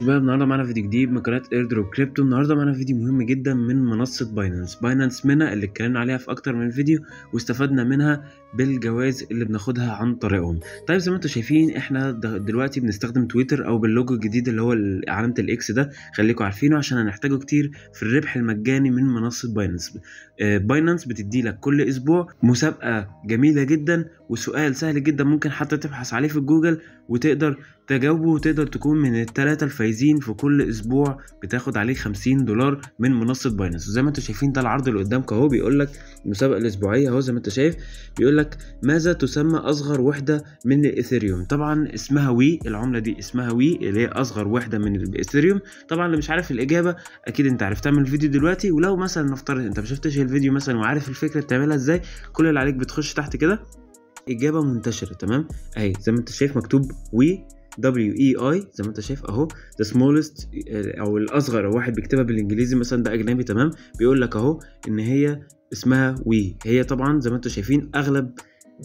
شباب النهارده معانا فيديو جديد من قناه ايردروب كريبتو. النهارده معانا فيديو مهم جدا من منصه باينانس منها اللي اتكلمنا عليها في اكتر من فيديو واستفدنا منها بالجوائز اللي بناخدها عن طريقهم. طيب زي ما انتم شايفين احنا دلوقتي بنستخدم تويتر او باللوجو الجديد اللي هو علامه الاكس ده، خليكم عارفينه عشان هنحتاجه كتير في الربح المجاني من منصه باينانس. باينانس بتدي لك كل اسبوع مسابقه جميله جدا وسؤال سهل جدا ممكن حتى تبحث عليه في جوجل وتقدر تجاوبه وتقدر تكون من الثلاثة الفايزين في كل اسبوع، بتاخد عليه $50 من منصة باينانس. وزي ما انتم شايفين ده العرض اللي قدامك اهو، بيقول لك المسابقة الاسبوعية اهو زي ما انت شايف، بيقول لك ماذا تسمى اصغر وحدة من الايثيريوم؟ طبعا اسمها وي، العملة دي اسمها وي اللي هي اصغر وحدة من الايثيريوم. طبعا اللي مش عارف الاجابة اكيد انت عرفتها من الفيديو دلوقتي، ولو مثلا نفترض انت ما شفتش الفيديو مثلا وعارف الفكرة بتعملها ازاي، كل اللي عليك بتخش تحت كده اجابة منتشرة، تمام اهي زي ما انت شايف مكتوب وي WEI زي ما انت شايف اهو، the smallest او الاصغر، واحد بيكتبها بالانجليزي مثلا ده اجنبي، تمام، بيقول لك اهو ان هي اسمها وي. هي طبعا زي ما انتم شايفين اغلب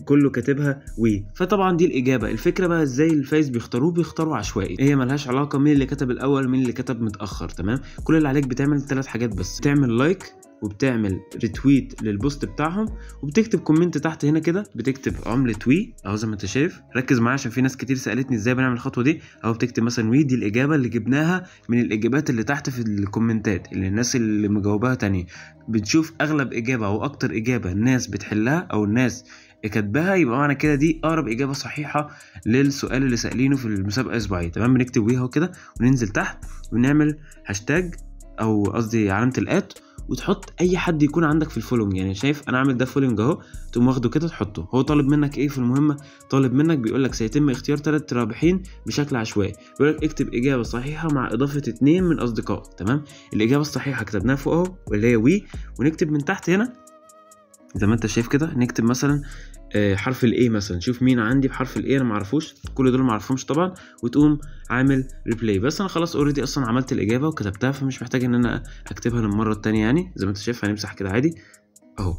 كله كاتبها وي، فطبعا دي الاجابه. الفكره بقى ازاي الفايز بيختاروا عشوائي، هي ملهاش علاقه مين اللي كتب الاول مين اللي كتب متاخر، تمام. كل اللي عليك بتعمل 3 حاجات بس، بتعمل لايك وبتعمل ريتويت للبوست بتاعهم وبتكتب كومنت تحت هنا كده، بتكتب عملة وي اهو زي ما انت شايف. ركز معايا عشان في ناس كتير سالتني ازاي بنعمل الخطوه دي اهو. بتكتب مثلا وي، دي الاجابه اللي جبناها من الاجابات اللي تحت في الكومنتات اللي الناس اللي مجاوباها تانية، بتشوف اغلب اجابه او اكتر اجابه الناس بتحلها او الناس كاتباها، يبقى معنى كده دي اقرب اجابه صحيحه للسؤال اللي سالينه في المسابقه الاسبوعيه، تمام. بنكتب وي اهو كده وننزل تحت ونعمل هاشتاج او قصدي علامه الات وتحط اي حد يكون عندك في الفولوينج. يعني شايف انا عامل ده فولوينج اهو، تقوم واخده كده تحطه. هو طالب منك ايه في المهمه؟ طالب منك بيقول لك سيتم اختيار 3 رابحين بشكل عشوائي، بيقول لك اكتب اجابه صحيحه مع اضافه 2 من اصدقائك، تمام. الاجابه الصحيحه كتبناها فوق اهو واللي هي وي، ونكتب من تحت هنا زي ما انت شايف كده، نكتب مثلا حرف الاي مثلا. شوف مين عندي بحرف الاي، انا معرفوش كل دول معرفهمش طبعا، وتقوم عامل ريبلاي. بس انا خلاص اوريدي اصلا عملت الاجابه وكتبتها، فمش محتاج ان انا اكتبها للمره التانية. يعني زي ما انت شايف هنمسح كده عادي اهو.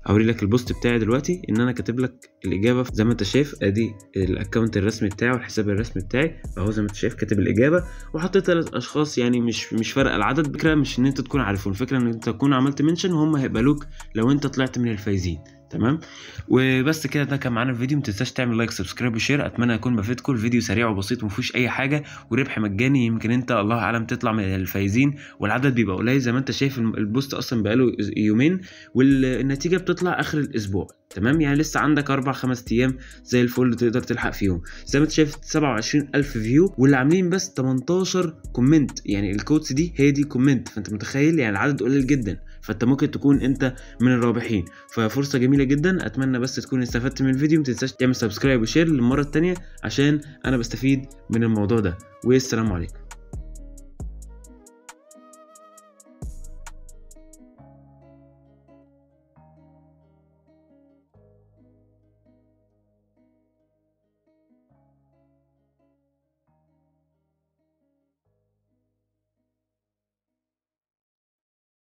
هوري لك البوست بتاعي دلوقتي ان انا كاتب لك الاجابه زي ما انت شايف، ادي الاكونت الرسمي بتاعي والحساب الرسمي بتاعي اهو زي ما انت شايف كاتب الاجابه وحطيت 3 اشخاص. يعني مش فارقه العدد، الفكره مش ان انت تكون عارفهم، الفكره ان انت تكون عملت منشن وهم هيقبلوك لو انت طلعت من الفايزين، تمام. وبس كده ده كان معانا الفيديو. متنساش تعمل لايك سبسكرايب وشير، اتمنى يكون بفيدكم. الفيديو سريع وبسيط ومفيهوش اي حاجه وربح مجاني، يمكن انت الله اعلم تطلع من الفايزين، والعدد بيبقى قليل زي ما انت شايف. البوست اصلا بقاله يومين والنتيجه بتطلع اخر الاسبوع، تمام. يعني لسه عندك 4-5 ايام زي الفل تقدر تلحق فيهم. زي ما انت شايف 27,000 فيو واللي عاملين بس 18 كومنت، يعني الكوتس دي هي دي كومنت، فانت متخيل يعني العدد قليل جدا، فانت ممكن تكون انت من الرابحين. ففرصه جميله جدا، اتمنى بس تكون استفدت من الفيديو. متنساش تعمل سبسكرايب وشير للمره الثانيه عشان انا بستفيد من الموضوع ده، والسلام عليكم.